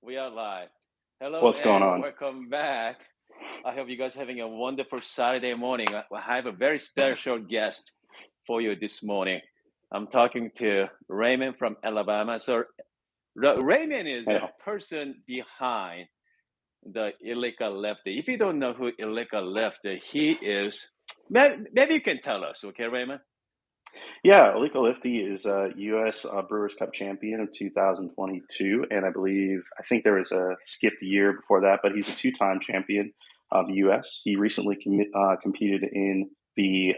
We are live. Hello What's going and on? welcome back. I hope you guys are having a wonderful Saturday morning. I have a very special guest for you this morning. I'm talking to Raymond from Alabama. So Raymond is Hey, a person behind the illegal lefty. If you don't know who illegal lefty, he is. Maybe you can tell us, okay, Raymond? yeah, Aliko Lifty is a U.S. Brewers Cup champion in 2022, and I think there was a skipped year before that, but he's a two-time champion of the U.S. He recently competed in the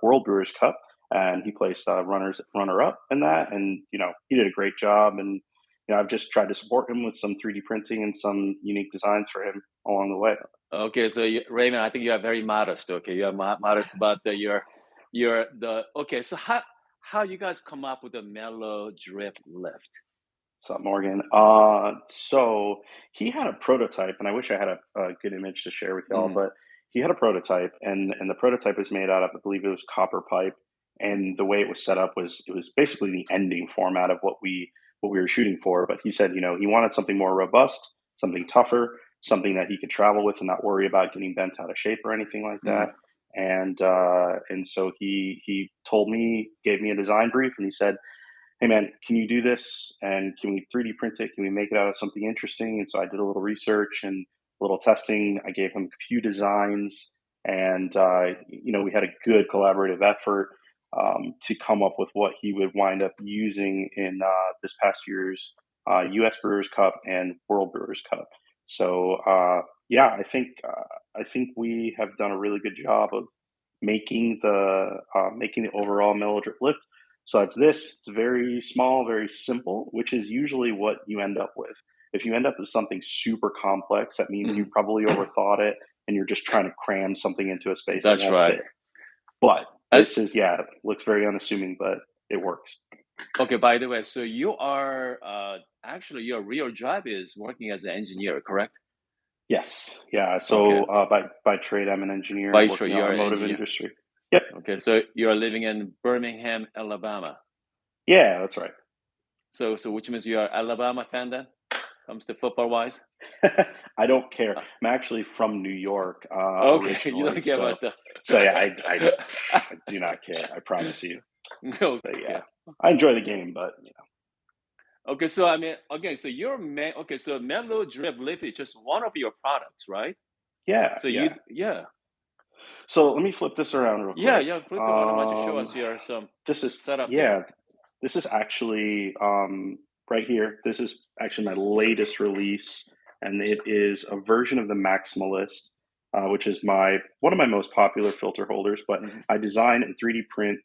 World Brewers Cup, and he placed runner-up in that, and he did a great job, and I've just tried to support him with some 3D printing and some unique designs for him along the way. Okay, so Raymond, I think you are very modest. Okay, you are modest about your the. Okay, so how you guys come up with the mellow drip lift? What's up, Morgan? So he had a prototype, and I wish I had a good image to share with y'all, Mm, but he had a prototype, and the prototype was made out of, I believe it was copper pipe, and the way it was set up was it was basically the ending format of what we were shooting for. But he said, he wanted something more robust, something tougher, something that he could travel with and not worry about getting bent out of shape or anything like that. mm. And so he told me, gave me a design brief, and he said, hey man, can you do this? And can we 3D print it? Can we make it out of something interesting? And so I did a little research and a little testing. I gave him a few designs, and we had a good collaborative effort to come up with what he would wind up using in this past year's U.S. Brewers Cup and World Brewers Cup. So yeah, I think we have done a really good job of making the overall Melodriplift. So it's very small, very simple, which is usually what you end up with. If you end up with something super complex, that means you Mhm. probably overthought it and you're just trying to cram something into a space that That's won't right. fit. But Uh, this is, yeah, looks very unassuming, but it works. okay, by the way, so you are actually your real job is working as an engineer, correct? Yes, yeah. Okay, So by trade, I'm an engineer by sure working in the you are an automotive engineer. industry. Yep. Okay, so you are living in Birmingham, Alabama. Yeah, that's right. So which means you are Alabama fan then? Comes to football wise? I don't care. Uh, I'm actually from New York okay, you originally, don't care so about the. yeah, I do not care. I promise you. But yeah, Okay. I enjoy the game, but Okay, so I mean, okay, so okay, so Mellow Drip Lift is just one of your products, right? yeah, So yeah. yeah, So let me flip this around real quick. yeah. Flip the one. Why don't you show us your some This is setup here? yeah, this is actually right here. This is actually my latest release, and it is a version of the Maximalist, which is my one of my most popular filter holders. But Hmm. I design and 3D print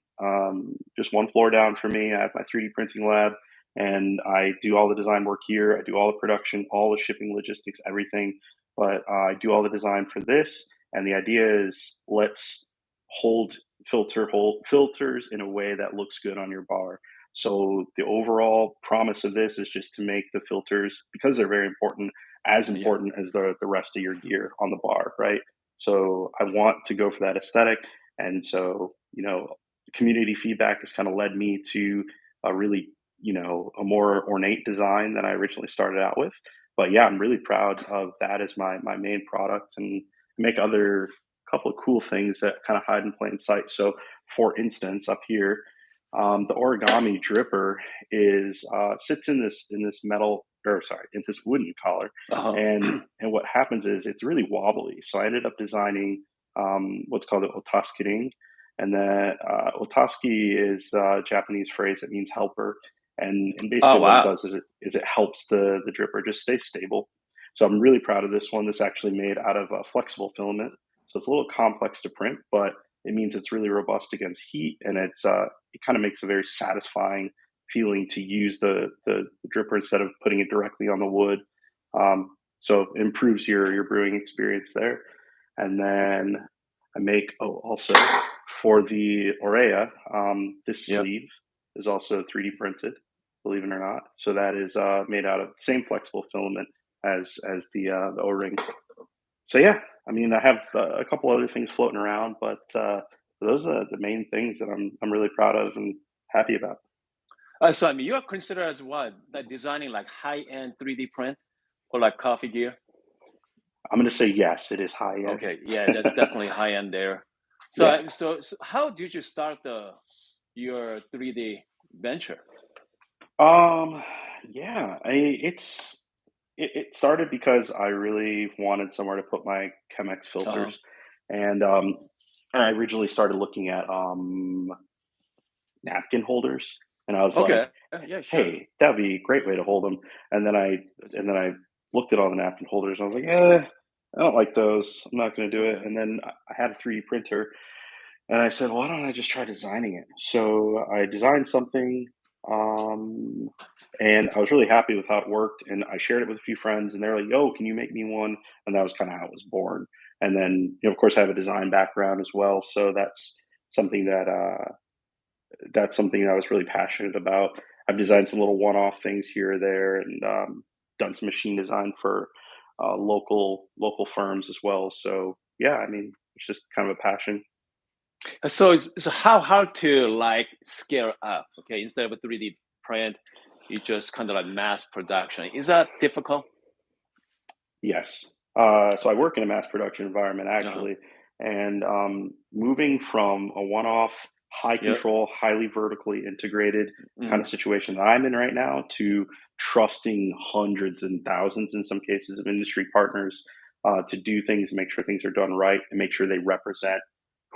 just one floor down for me. I have my 3D printing lab, and I do all the design work here. I do all the production, all the shipping, logistics, everything. But I do all the design for this, and the idea is let's hold filters in a way that looks good on your bar. So the overall promise of this is just to make the filters, because they're very important, as Yeah. important as the rest of your gear on the bar, right? So I want to go for that aesthetic, and so community feedback has kind of led me to a really a more ornate design than I originally started out with. But yeah, I'm really proud of that as my main product, and make other couple of cool things that kind of hide in plain sight. So, for instance, up here, the origami dripper is sits in this metal, or sorry, in this wooden collar, Uh-huh. and what happens is it's really wobbly. So I ended up designing what's called an otaskiring, and that otaski is a Japanese phrase that means helper, and Oh basically what it wow. does is it helps the dripper just stay stable. So I'm really proud of this one. This actually made out of a flexible filament, so it's a little complex to print, but it means it's really robust against heat, and it kind of makes a very satisfying feeling to use the dripper instead of putting it directly on the wood. So it improves your brewing experience there. And then I make also for the Orea, this Yep. sleeve is also 3D printed, believe it or not. So that is made out of the same flexible filament as the O-ring. So yeah, I mean, I have a couple other things floating around, but those are the main things that I'm really proud of and happy about. So I mean, you are considered as what? Like designing like high end 3D print? or like coffee gear? I'm going to say yes, it is high end. Okay, yeah, that's definitely high end there. So, Yeah. so how did you start your 3D venture? Um, yeah, it started because I really wanted somewhere to put my Chemex Uh-huh. filters, and I originally started looking at napkin holders, and I was like, Okay. Yeah, sure. "Hey, that'd be a great way to hold them." And then I That's and then I looked at all the napkin holders, and I was like, I don't like those. I'm not going to do it." okay. And then I had a 3D printer, and I said, "Why don't I just try designing it?" So I designed something, um, and I was really happy with how it worked. And I shared it with a few friends, and they're like, "Yo, can you make me one?" And that was kind of how it was born. And then, of course, I have a design background as well, so something that that's something that I was really passionate about. I've designed some little one-off things here or there, and done some machine design for local firms as well. So yeah, I mean, it's just kind of a passion. So, so how hard to like scale up? Okay, instead of a 3D print, you just kind of like mass production. Is that difficult? Yes. So I work in a mass production environment Uh-huh. actually, and moving from a one-off, high Yep. control, highly vertically integrated kind Hmm. of situation that I'm in right now to trusting hundreds and thousands, in some cases, of industry partners to do things, make sure things are done right, and make sure they represent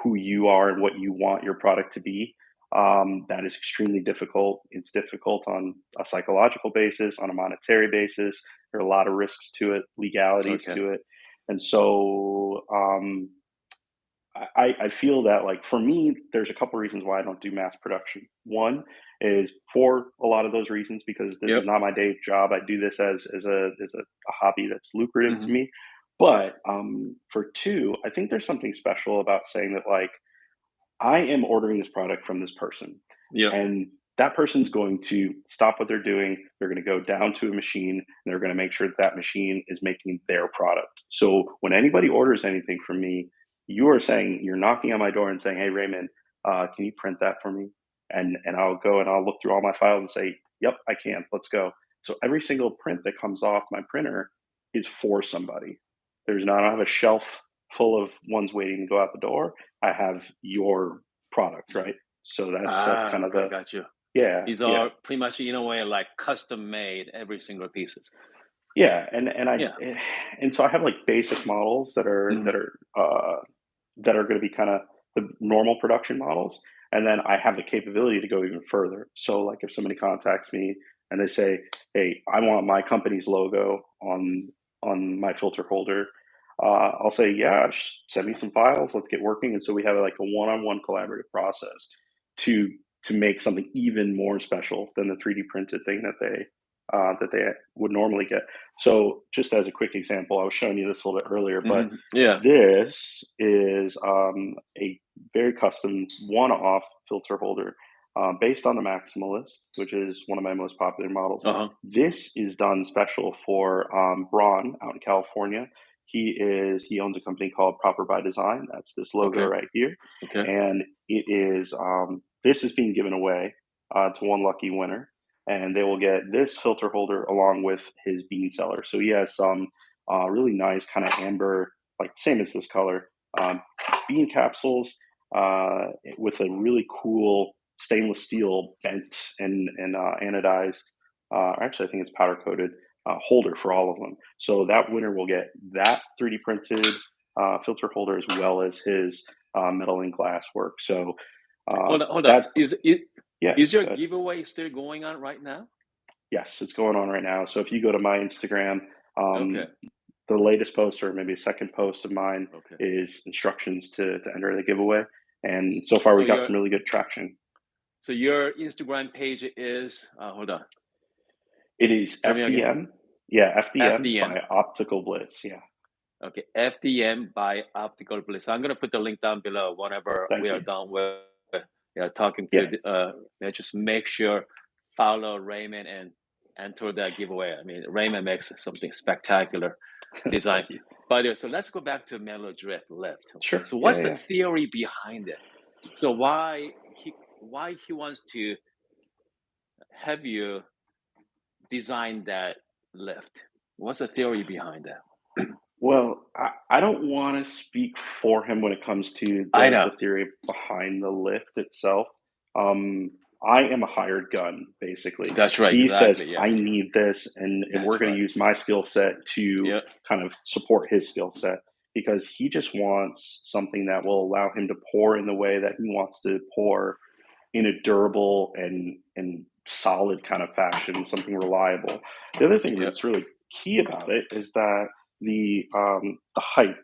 who you are and what you want your product to be. That is extremely difficult. It's difficult on a psychological basis, on a monetary basis. There are a lot of risks to it, legalities Okay. to it, and so I feel that, like, for me, there's a couple reasons why I don't do mass production. One is for a lot of those reasons because this is Yep. not my day job. I do this as a hobby that's lucrative to Hmm. me. But for two, I think there's something special about saying that, like, I am ordering this product from this person, Yep. and that person's going to stop what they're doing. They're going to go down to a machine, and they're going to make sure that that machine is making their product. So when anybody orders anything from me, you're knocking on my door and saying, "Hey, Raymond, can you print that for me?" And I'll go and I'll look through all my files and say, "Yep, I can. Let's go." So every single print that comes off my printer is for somebody. I don't have a shelf full of ones waiting to go out the door. I have your product, right? So that's Ah, kind of okay, the got you. yeah, These yeah, are pretty much in a way like custom made every single pieces. yeah, Yeah. and so I have, like, basic models Hmm. that are going to be kind of the normal production models, and then I have the capability to go even further. So, like, if somebody contacts me and they say, "Hey, I want my company's logo on my filter holder," I'll say, "Yeah, send me some files. Let's get working." And so we have, like, a one-on-one collaborative process to make something even more special than the 3D printed thing that they would normally get. So, just as a quick example, I was showing you this a little bit earlier, but Hmm. Yeah. this is a very custom one-off filter holder based on the Maximalist, which is one of my most popular models. Uh-huh. This is done special for Braun out in California. He owns a company called Proper by Design. That's this logo Okay. right here, Okay. and this is being given away to one lucky winner, and they will get this filter holder along with his bean cellar. So he has some really nice kind of amber, like same as this color, um, bean capsules with a really cool stainless steel bent and anodized. Actually, I think it's powder coated holder for all of them. So that winner will get that 3D printed filter holder as well as his metal and glass work. So Hold on, hold on. that's yeah. Is your Good. giveaway still going on right now? Yes, it's going on right now. So if you go to my Instagram, Okay. um, the latest post or maybe a second post of mine Okay. is instructions to enter the giveaway. And so far, So we got your some really good traction. Instagram page is hold on. It is Tell me again. FDM. Yeah, FDM FDM. by Optical Blitz. Yeah. Okay. FDM by Optical Bliss. I'm gonna put the link down below whenever we Thank are you. done with talking to Yeah. the yeah, just make sure follow Raymond and enter that giveaway. I mean Raymond makes something spectacular design. Thank you. But so let's go back to Melodriplift. Okay. Sure. So Yeah. what's the Yeah. theory behind it? So why he wants to have you design that lift? What's the theory behind that? Well, I don't want to speak for him when it comes to I know. the theory behind the lift itself. Um, I am a hired gun, basically. That's right. He says, Exactly. Yeah. I need this, and we're That's going right. to use my skill set to Yeah. kind of support his skill set because he just wants something that will allow him to pour in the way that he wants to pour in a durable and solid kind of fashion, something reliable. The other thing Yeah. that's really key about it is that the height.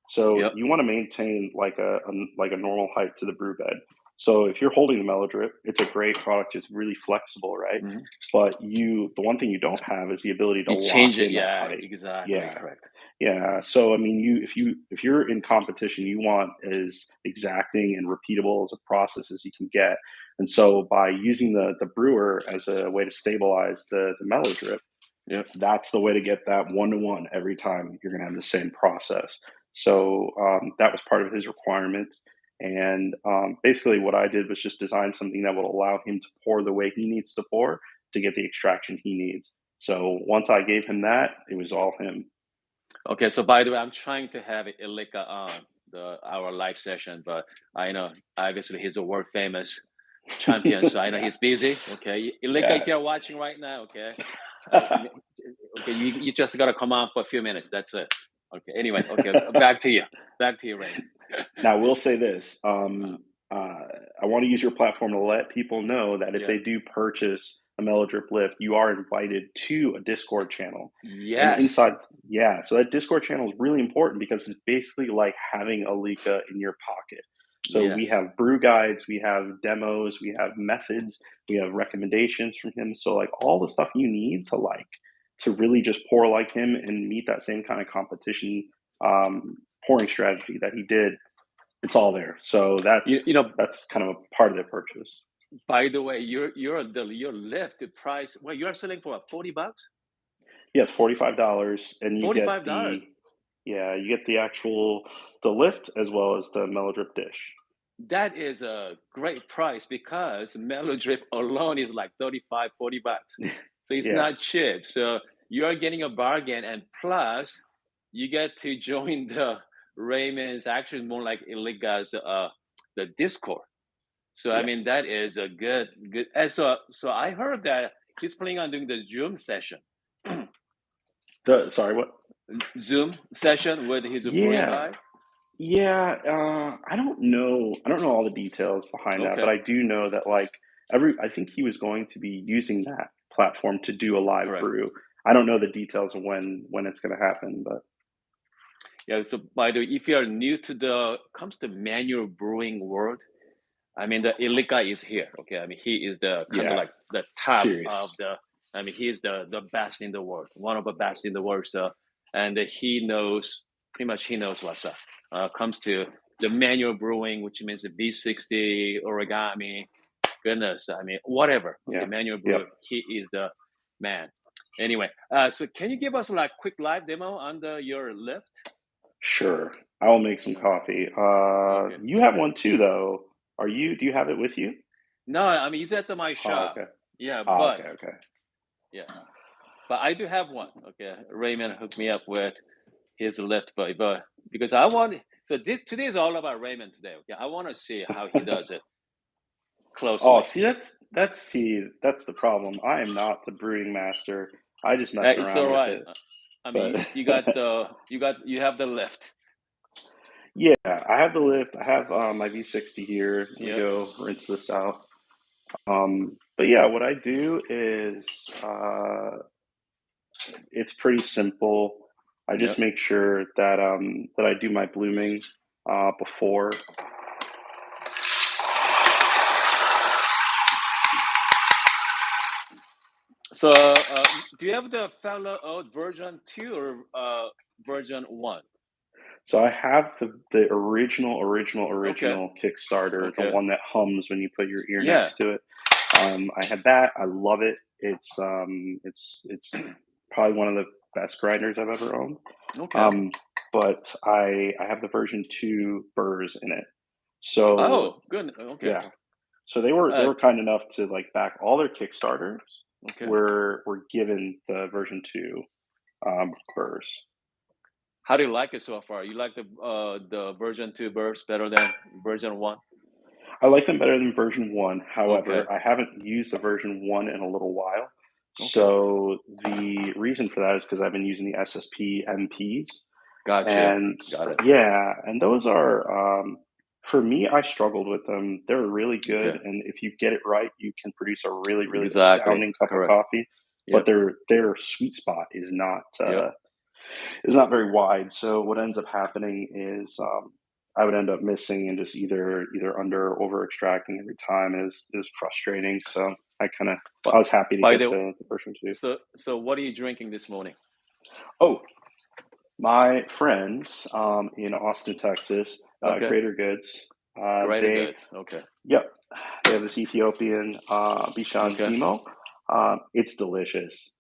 So Yeah. you want to maintain like a normal height to the brew bed. So if you're holding the Mellow Drip, it's a great product. It's really flexible, right? Hmm. But the one thing you don't have is the ability to You lock change it. in that Yeah. height. Exactly. Yeah, Correct. yeah. So I mean, if you're in competition, you want as exacting and repeatable as a process as you can get. And so by using the brewer as a way to stabilize the Mellow Drip, Yeah. that's the way to get that one to one every time you're going to have the same process. So that was part of his requirement. And basically, what I did was just design something that will allow him to pour the way he needs to pour to get the extraction he needs. So once I gave him that, it was all him. Okay. So by the way, I'm trying to have Ilika on our live session, but I know obviously he's a world famous champion, so I know Yeah, he's busy. Okay, Ilika, yeah. if you're watching right now, okay, uh, okay, you just gotta come on for a few minutes. That's it. Okay. Anyway, okay, back to you. Back to you, Raymond. Now, we'll say this. Uh, Uh, I want to use your platform to let people know that if yeah. they do purchase a Melodriplift, you are invited to a Discord channel. And Yes. inside, yeah, so that Discord channel is really important because it's basically like having a Lika in your pocket. So we Yes. have brew guides, we have demos, we have methods, we have recommendations from him. So like all the stuff you need to really just pour like him and meet that same kind of competition pouring strategy that he did, it's all there. So You know. that's kind of a part of the purchase. By the way, your lift the price. Well, you are selling for what, $40? Yes, $45, and you get $45. you get the actual the lift as well as the Mellow Drip dish. That is a great price because Melodrip alone is like 35, $40. So it's Yeah, not cheap. So you are getting a bargain, and plus you get to join the Raymond's, actually more like Iliga's the Discord. So I yeah. mean that is a good, and so I heard that he's planning on doing the Zoom session. The sorry, what? Zoom session with his brewing Yeah, guy. yeah. I don't know all the details behind that, but Okay, I do know that like every I think he was going to be using that platform to do a live correct. brew. I don't know the details of when it's going to happen, but Yeah. So by the way, if you are new to the comes to manual brewing world, I mean the Ilika is here. Okay. I mean he is the kind of yeah, like the top of serious. the. I mean he is the best in the world, one of the best in the world. So and he knows pretty much he knows what's up. Comes to the manual brewing, which means the V60 origami. Goodness, I mean whatever. Okay, Yeah, manual yep. brewer. He is the man. Anyway, so can you give us like quick live demo on your lift? Sure. I will make some coffee. Okay. You have one too, though. Do you have it with you? No, I mean he's at my Oh, shop. okay. Yeah, Oh, but okay, okay. yeah, but I do have one. Okay, Raymond hooked me up with his lift, but because I want, so this today is all about Raymond today. Okay, I want to see how he does it Oh, closely. see, that's the problem. I am not the brewing master. I just mess It's all around with right. it. I mean But you have the lift. yeah, I have the lift. I have my V60 here. Let me Yeah. go rinse this out. But yeah, what I do is it's pretty simple. I Yeah. just make sure that that I do my blooming before. So, do you have the fellow old version 2 or version 1? So I have the Okay. original Kickstarter, the Okay. one that hums when you put your ear Yeah. next to it. I had that. I love it. It's probably one of the best grinders I've ever owned. Okay. Um, but I have the version two burrs in it. So Oh, good. Okay. yeah, so they Uh, were kind enough to like back all their Kickstarters okay. were given the version two. burrs. How do you like it so far? You like the version 2 burst better than version 1? I like them better than version 1. Okay. However, I haven't used the version 1 in a little while. Okay. So the reason for that is because I've been using the SSP MPs. Gotcha. And Got it. yeah, and those are, for me, I struggled with them. They're really good, Okay. and if you get it right, you can produce a really, really Exactly. astounding cup of Correct. coffee. But Yep. their sweet spot Yep. is not very wide. So what ends up happening is I would end up missing and just either under or over extracting every time is frustrating. So But I was happy to by get the the version two. so what are you drinking this morning? Oh, my friends in Austin, Texas, Okay. Greater Goods, Greater they goods. Okay. yep, they have this Ethiopian Bishan Okay. Fimo. It's delicious.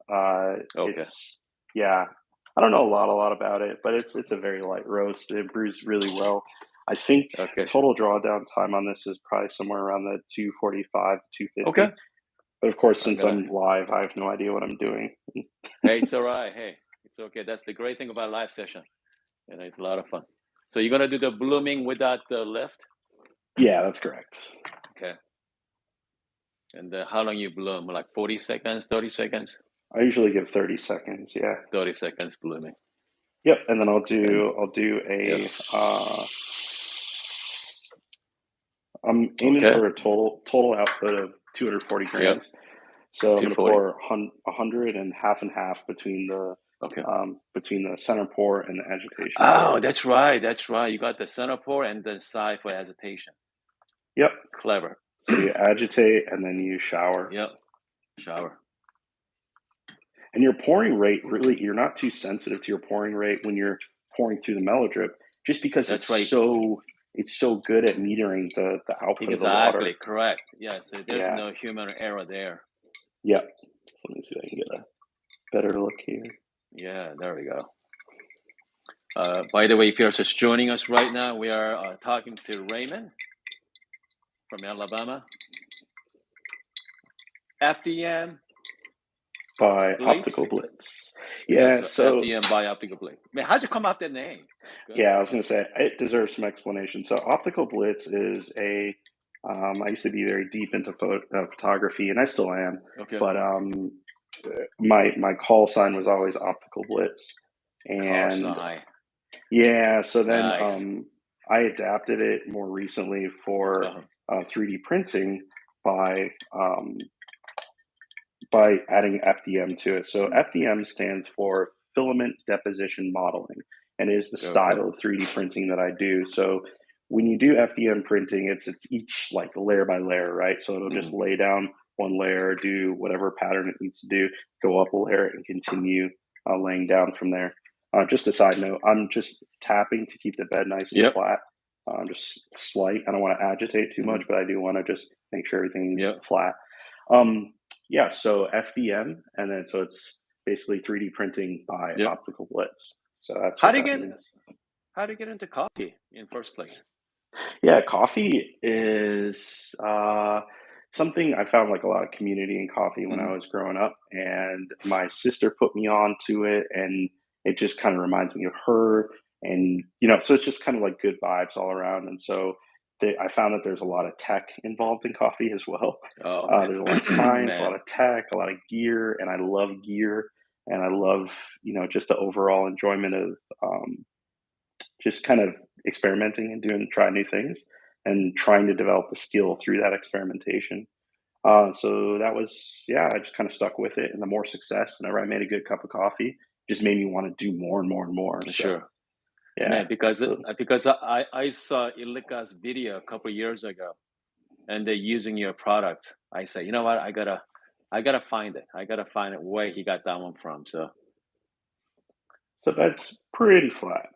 Okay. It's yeah. I don't know a lot about it, but it's a very light roast. It brews really well. I think Okay. total drawdown time on this is probably somewhere around the 245, Okay. 250. But of course, I since gotta I'm live, I have no idea what I'm doing. Hey, it's all right. Hey, it's okay. That's the great thing about live session. It's a lot of fun. So you're gonna do the blooming without the lift? Yeah, that's correct. Okay. And how long you bloom? Like 40 seconds, 30 seconds? I usually give 30 seconds. Yeah. 30 seconds blooming. Yep. And then And I'll do yep. a I'm aiming Okay. for a total output of 240 Yep. grams. So I'm going to 240. pour 100 and half Okay. between the center pour and the agitation pour. Oh, that's right. That's right. You got the center pour and the side for agitation. Yep. Clever. So you agitate and then you shower. Yep. Shower. And your pouring rate, really, you're not too sensitive to your pouring rate when you're pouring through the mellow drip, just because That's right. it's so good at metering the output of the water. Exactly. Correct. Yeah. So there's Yeah. no human error there. Yep. So let me see if I can get a better look here. Yeah. There we go. By the way, if you're just joining us right now, we are talking to Raymond from Alabama. FDM By Blitz. Optical Blitz. Yeah, Yeah, so so FDM by Optical Blitz. Man, how'd you come up with that name? yeah, I Goodness. was gonna say it deserves some explanation. So Optical Blitz is I used to be very deep into photography, and I still am, Okay. but my call sign was always Optical Blitz, Call and sign. yeah, so then Nice. I adapted it more recently for Uh-huh. 3D printing by um, by adding FDM to it. So Mm. FDM stands for filament deposition modeling and is the Okay. style of 3D printing that I do. So when you do FDM printing, it's each like layer by layer, right? So it'll just Hmm. lay down one layer, do whatever pattern it needs to do, go up a layer, and continue laying down from there. Just a side note, I'm just tapping to keep the bed nice and Yep. flat. Just slight. I don't want to agitate too much, Hmm. but I do want to just make sure everything's Yep. flat. Um, yeah, so FDM, and then so it's basically 3D printing by Yep. optical blitz. So that's How what do you that get means. how do you get into coffee in first place? Yeah, coffee is something I found like a lot of community in coffee when I Hmm. was growing up, and my sister put me on to it, and it just kind of reminds me of her, and so it's just kind of like good vibes all around. And so I found that there's a lot of tech involved in coffee as well. Oh man. There's a lot of science, a lot Man. of tech, a lot of gear, and I love gear, and I love just the overall enjoyment of just kind of experimenting and trying new things and trying to develop the skill through that experimentation. So that was, yeah, I just kind of stuck with it. And the more success, whenever I made a good cup of coffee, just made me want to do more and more and more. So, Sure. yeah. Man, because So, I saw Ilika's video a couple years ago and they're using your product. I say, you know what, I gotta find it. I gotta find it where he got that one from. So so that's pretty flat.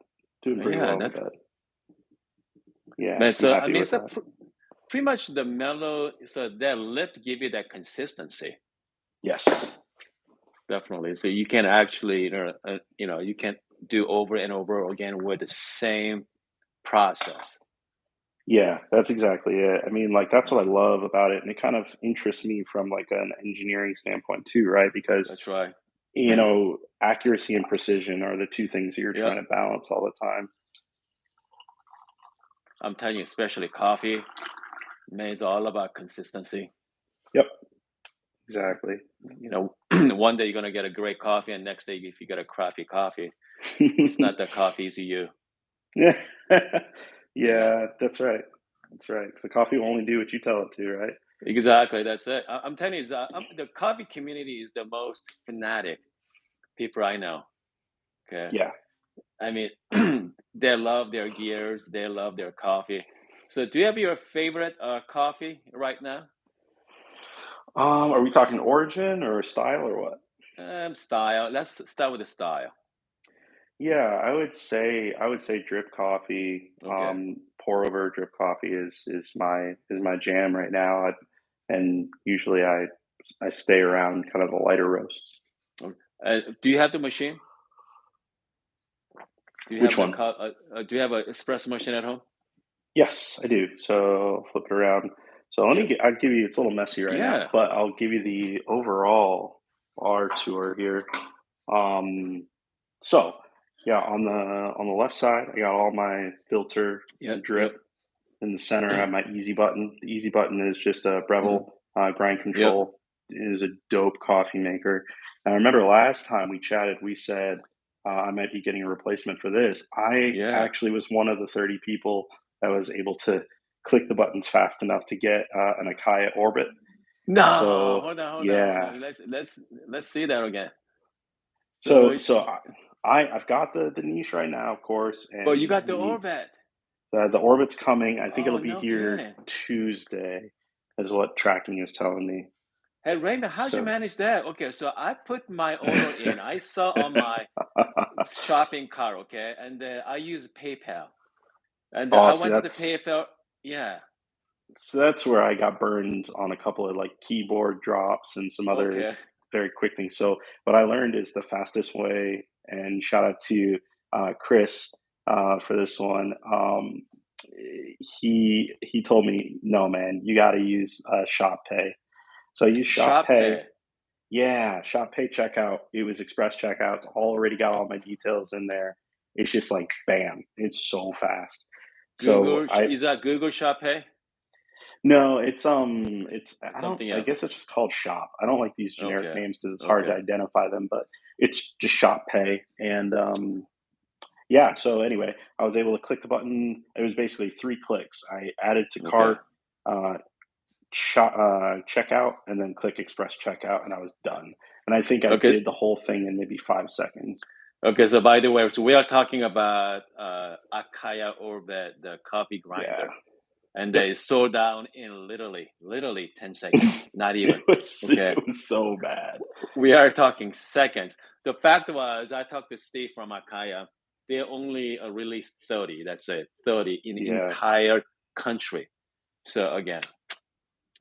Doing pretty yeah, well in the that's bed. Yeah, man. I'm So I happy mean, with that. pretty much the mellow. So that lift give you that consistency, Yes. definitely. So you can actually, you can do over and over again with the same process. Yeah, that's exactly it. I mean, like that's what I love about it, and it kind of interests me from like an engineering standpoint too, right? Because That's right. accuracy and precision are the two things that you're Yeah, trying to balance all the time. I'm telling you, especially coffee, man, it's all about consistency. Yep, exactly. You know, one day you're gonna get a great coffee, and next day if you get a crappy coffee, it's not the coffee, it's you. Yeah, Yeah, yeah, that's right. That's right. Because the coffee will only do what you tell it to, right? exactly. That's it. I'm telling you, the coffee community is the most fanatic people I know. Okay, Yeah. I mean, they love their gears, they love their coffee. So, do you have your favorite coffee right now? Are we talking origin or style or what? Style. Let's start with the style. Yeah, I would say drip coffee. Okay. Pour over drip coffee is my jam right now. And usually I stay around kind of the lighter roasts. Do you have the machine? Do you have Which the one? do you have an espresso machine at home? Yes, I do. So flip it around. So let Yeah. me get. I'll give you. It's a little messy right now, Yeah. but I'll give you the overall bar tour here. Um, so yeah, on the left side, I got all my filter Yep. and drip. Yep. In the center, I have my easy button. The easy button is just a Mhm. Breville grind Yep. control. It is a dope coffee maker. And I remember last time we chatted, we said I might be getting a replacement for this. I Yeah. actually was one of the 30 people that was able to click the buttons fast enough to get an Akaya Orbit. No, So hold on, hold on, hold yeah, on. Let's see that again. So, so I've got the niche right now, of course, but you and got the the Orbit. the orbit's coming. I think it'll Oh, be no here kidding. Tuesday, is what tracking is telling me. Hey, Raymond, how'd you So, manage that? Okay, so I put my order in. I saw on my shopping cart, okay, and I use PayPal, and oh, I see, went to the that's PayPal. Yeah. so that's where I got burned on a couple of like keyboard drops and some other Okay. very quick things. So, what I learned is the fastest way, and shout out to Chris for this one. He told me, no, man, you got to use Shop Pay. So I use Shop Shop Pay. Pay. Yeah, Shop Pay checkout. It was express checkout. It's already got all my details in there. It's just like bam, it's so fast. So Google I is that Google Shop Pay? no, it's It's I don't something I else. guess it's just called Shop. I don't like these generic Okay. names because it's hard to Okay. identify them, but it's just Shop Pay. And yeah, so anyway, I was able to click the button. It was basically 3 clicks. I added to Okay. cart, uh, checkout, and then click express checkout, and I was done. And I think I Okay. did the whole thing in maybe 5 seconds. Okay. So by the way, so we are talking about Akaya Orbit, the coffee Yeah. grinder, and Yep. they sold down in literally 10 seconds, not even. Okay. It was so bad. We are talking seconds. The fact was, I talked to Steve from Akaya. They only released 30. That's it, 30 in the Yeah. entire country. So again,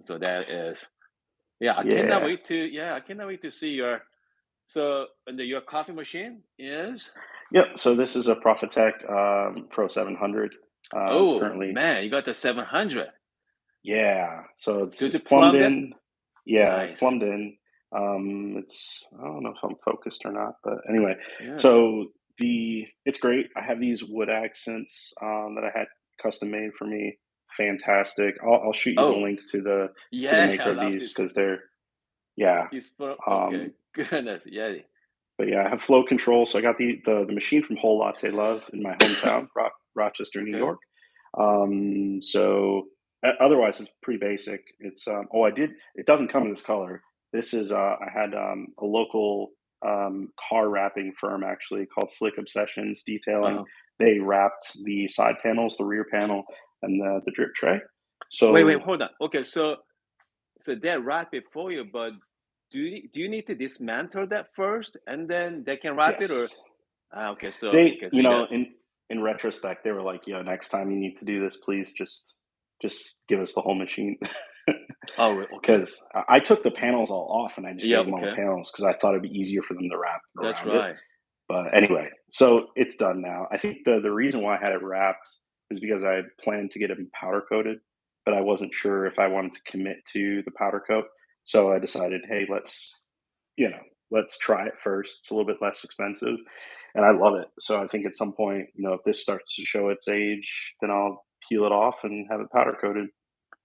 so that is, yeah. I cannot Yeah. wait to, yeah. I cannot wait to see your. So your coffee machine is. Yep. So this is a Profitec Pro 700. It's Oh currently, man, you got the 700. yeah. So it's Did you it's plumbed plumb it? in. Yeah, it's Nice. plumbed in. It's I don't know if I'm focused or not, but anyway. Yeah. So it's great. I have these wood accents that I had custom made for me. Fantastic. I'll shoot you the Oh link to the yeah, I maker of love these this. because they're yeah. It's for okay. Um, Goodness, yeah. but yeah, I have flow control. So I got the machine from Whole Latte Love in my hometown, Rochester, New Okay. York. So otherwise, it's pretty basic. It's oh, I did. It doesn't come in this color. This is I had a local car wrapping firm actually called Slick Obsessions Detailing. Uh, They wrapped the side panels, the rear panel, and the drip tray. wait, So hold on. Okay, so they wrap it for you, but do you need to dismantle that first and then they can wrap it, or yes, okay, so they okay, so you got in retrospect they were like, "Yo, next time you need to do this, please just give us the whole machine." okay, Because I took the panels all off and I just yeah, gave them all the okay, panels because I thought it'd be easier for them to wrap that's around it. right. But anyway, so it's done now. I think the reason why I had it wrapped is because I planned to get it powder coated, but I wasn't sure if I wanted to commit to the powder coat. So I decided, hey, let's let's try it first. It's a little bit less expensive, and I love it. So I think at some point, if this starts to show its age, then I'll peel it off and have it powder coated.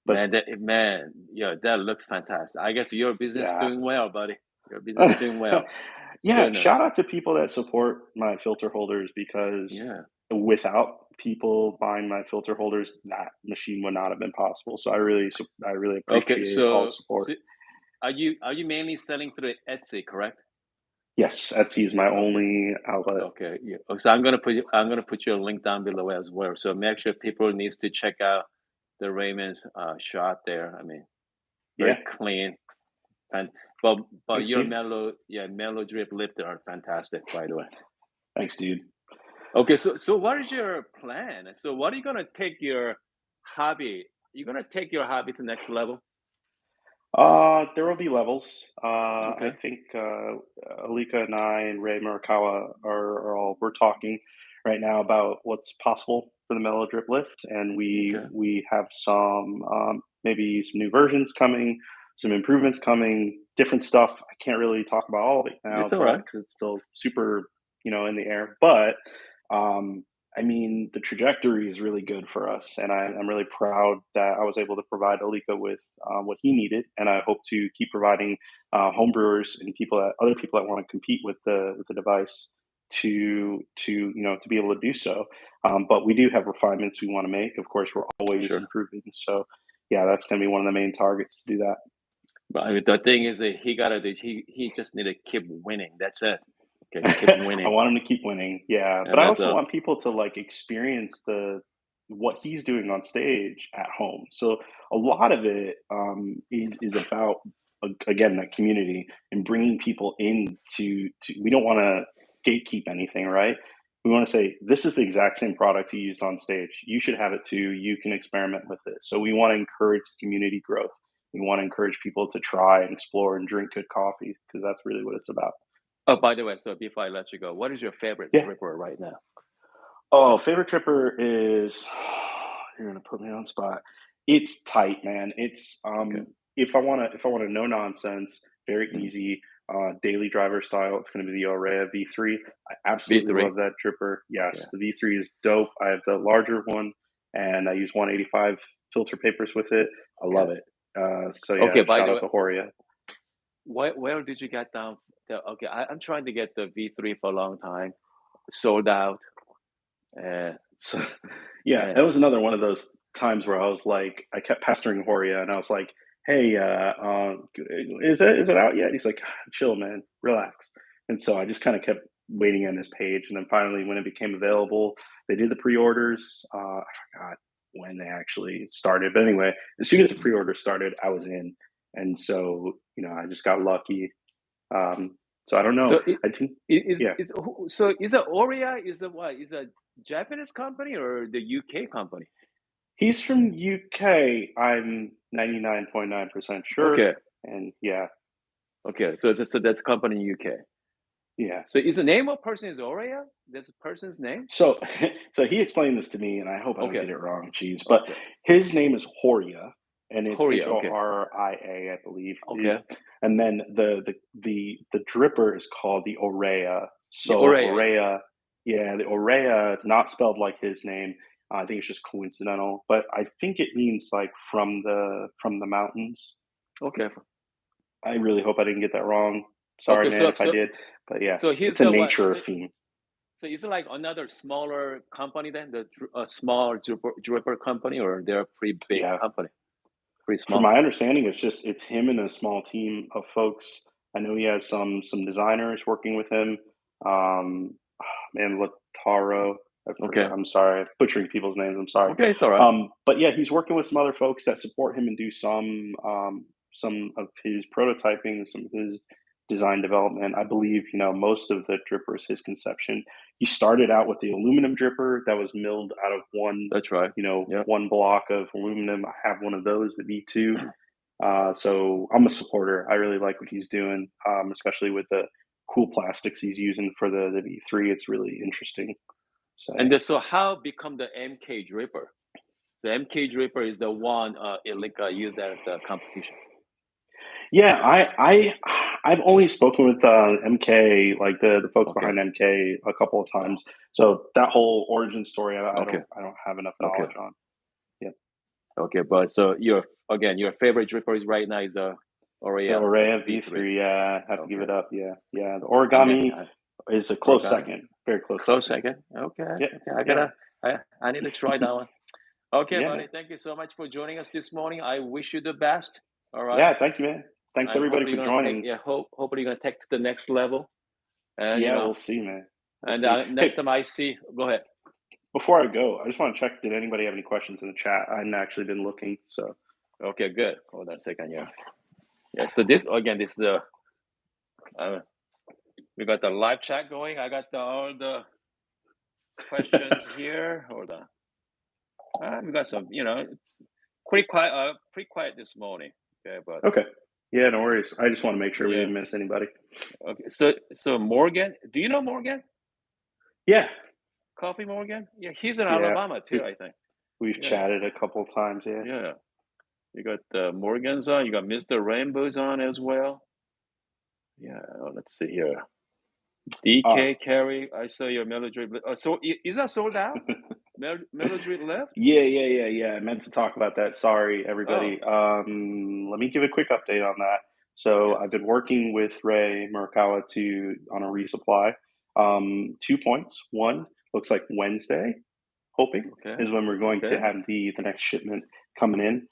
But Man, yeah, that looks fantastic. I guess your business yeah. doing well, buddy. Your business doing well. Yeah, Goodness. shout out to people that support my filter holders because Yeah. without people buying my filter holders, that machine would not have been possible. So I really Okay, appreciate all the so support. are you mainly selling through Etsy, correct? Yes, Etsy is my only outlet. Okay, yeah. So I'm gonna put your link down below as well. So make sure people needs to check out the Raymond's shot there. I mean, very Yeah, clean. And but thanks, your dude. mellow drip lifter are fantastic, by the way. Thanks, dude. Okay, so what is your plan? So what are you gonna take your hobby? You're gonna take your hobby to next level? There will be levels. I Okay, think Alika and I and Ray Murakawa we're talking right now about what's possible for the Mellow Drip Lift, and okay, we have some maybe some new versions coming, some improvements coming, different stuff. I can't really talk about all of it now, it's all but right. because it's still super in the air. But um, I mean, the trajectory is really good for us, and I'm really proud that I was able to provide Alika with what he needed, and I hope to keep providing homebrewers and other people that want to compete with the device to be able to do so. But we do have refinements we want to make. Of course, we're always Sure. improving. So yeah, that's going to be one of the main targets to do that. But I mean, the thing is that he just need to keep winning. That's it. Okay, keep I winning, want him to keep winning, yeah, but and I that's also want people to like experience the what he's doing on stage at home. So a lot of it is about again that community and bringing people in to. We don't want to gatekeep anything, right? We want to say this is the exact same product he used on stage. You should have it too. You can experiment with it. So we want to encourage community growth. We want to encourage people to try and explore and drink good coffee because that's really what it's about. Oh, by the way, so before I let you go, what is your favorite Yeah. dripper right now? Oh, favorite tripper is you're gonna put me on spot. It's tight, man. It's Okay. if I wanna no nonsense, very Mm. easy, daily driver style, it's gonna be the Orea V3. I absolutely V3. love that tripper. Yeah. Yes, the V3 is dope. I have the larger one and I use 185 filter papers with it. I Yeah. love it. So Okay. yeah, By shout the out way, to Horia. where did you get down? Okay, I'm trying to get the V3 for a long time. Sold out. Uh, So, yeah, and that was another one of those times where I was like, I kept pestering Horia, and I was like, "Hey, is it out yet?" He's like, "Chill, man, relax." And so I just kind of kept waiting on his page, and then finally, when it became available, they did the pre-orders. I forgot when they actually started, but anyway, as soon as the pre-order started, I was in, and so I just got lucky. So I don't know. so it I think, is yeah, so is it Oria? Is it what? Is a Japanese company or the UK company? he's from UK. I'm 99.9% sure, Okay. and yeah, Okay. So that's a company in UK. yeah. So is the name of person is Oria? That's a person's name? So, so he explained this to me, and I hope I don't Okay. get it wrong. Jeez, but Okay. his name is Horia, and it's Korea. Okay. Horia, I believe. Okay. And then the dripper is called the Orea. The So Oria. Orea, yeah, the Orea, not spelled like his name. I think it's just coincidental, but I think it means like from the mountains. Okay. I really hope I didn't get that wrong. Sorry, Okay. man, So if I so did. But yeah, so here's it's a the what? nature theme. So is it like another smaller company then, a small dripper company, or they're a pretty big Yeah. company, pretty From small? my understanding, it's him and a small team of folks. I know he has some designers working with him. Um, man, Lataro. I forgot. Okay. I'm sorry, butchering people's names. I'm sorry. Okay, it's all right. But yeah, he's working with some other folks that support him and do some of his prototyping, some of his design development. I believe most of the dripper is his conception. He started out with the aluminum dripper that was milled out of That's right. Yeah. one block of aluminum. I have one of those, the V2. So I'm a supporter. I really like what he's doing, especially with the cool plastics he's using for the V3. It's really interesting. So And so how become the MK dripper? The MK dripper is the one Ilika used at the competition. Yeah, I've only spoken with MK, like the folks Okay, behind MK, a couple of oh, times. So that whole origin story, okay, I don't have enough okay, knowledge on. Yeah, okay. But so your favorite dripper is right now is the Oriel Oraya V3. V3. Yeah, I have to give Okay, it up. Yeah, yeah. The okay. origami is a close Origami, second, very close close second. second. Okay, Yeah, okay. yeah, I need to try that one. Okay, yeah, man. buddy. Thank you so much for joining us this morning. I wish you the best. All right. Yeah, thank you, man. Thanks And everybody hopefully for you're gonna take joining. hopefully you're gonna take to the next level. And Yeah, we'll see, man. We'll and see. next Hey, time I see, go ahead. before I go, I just want to check. Did anybody have any questions in the chat? I hadn't actually been looking, so. Okay, good. Hold on a second. Yeah, yeah. So this again, this is the uh, we got the live chat going. I got all the questions here. Hold on. We got some, pretty quiet this morning. Okay, but Okay. Yeah, no worries. I just want to make sure we yeah. didn't miss anybody. Okay. So Morgan, do you know Morgan? Yeah, Coffee Morgan? Yeah, he's in yeah. Alabama too, We, I think. we've Yeah, chatted a couple of times. Yeah. yeah. You got Morgan's on. You got Mr. Rainbow's on as well. Yeah. Let's see here. Uh, DK Carey, I saw your Melodriplift. So is that sold out? Melodriplift? yeah. I meant to talk about that. Sorry, Oh, everybody. Let me give a quick update on that. So yeah. I've been working with Ray Murakawa to on a resupply. 2 points. One looks like Wednesday. Hoping Okay. is when we're going to Okay. have the next shipment coming in.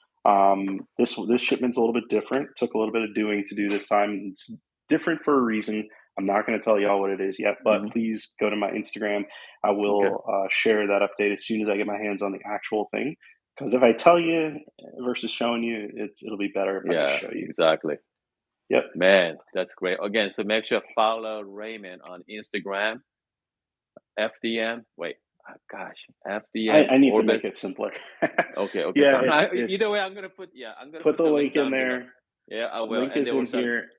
This shipment's a little bit different. Took a little bit of doing to do this time. It's different for a reason. I'm not going to tell y'all what it is yet, but Hmm. please go to my Instagram. I Okay. will share that update as soon as I get my hands on the actual thing. Because if I tell you versus showing you, it'll be better if I just Yeah, show you. exactly. Yep. Man, that's great. Again, so make sure follow Raymond on Instagram, FDM. Wait, gosh, FDM I need to Orbit. make it simpler. Okay, okay. So Yeah, either it's way, I'm gonna put put the the link link in down below. there. Yeah, I will. Link And is there in was a here.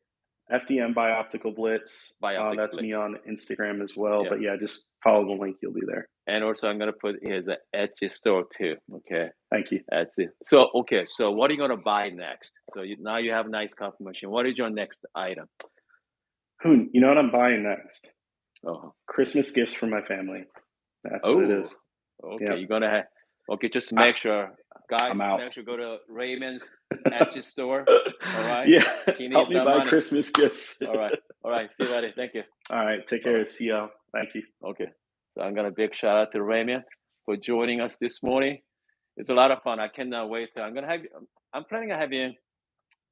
FDM by Optical Blitz. biotic That's flip. me on Instagram as well. Yeah. But yeah, just follow the link. You'll be there. And also I'm gonna put here's an Etsy store too. Okay. Thank you. Etsy. So okay, so what are you gonna buy next? So now you have nice confirmation. What is your next item? Hoon, you know what I'm buying next? Oh, Christmas gifts for my family. That's what it oh, is. okay. Yep. You're gonna have okay, just I, make sure, guys, I'm out. make sure go to Raymond's Etsy store. All right. Yeah. He Help needs me that buy money. Christmas gifts. All right. All right. See you buddy. Thank you. All right. Take Bye bye. care. See y'all. Thank you. Okay. So I'm gonna big shout out to Raymond for joining us this morning. It's a lot of fun. I cannot wait. I'm planning on having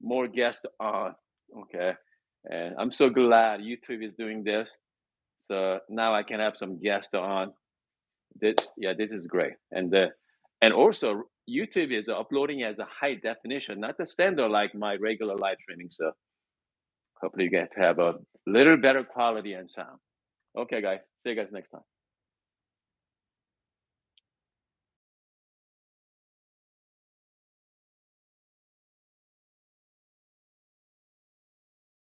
more guests on. Okay. And I'm so glad YouTube is doing this. So now I can have some guests on. This is great. And also YouTube is uploading as a high definition, not the standard like my regular live streaming. So hopefully you get to have a little better quality and sound. Okay, guys. See you guys next time.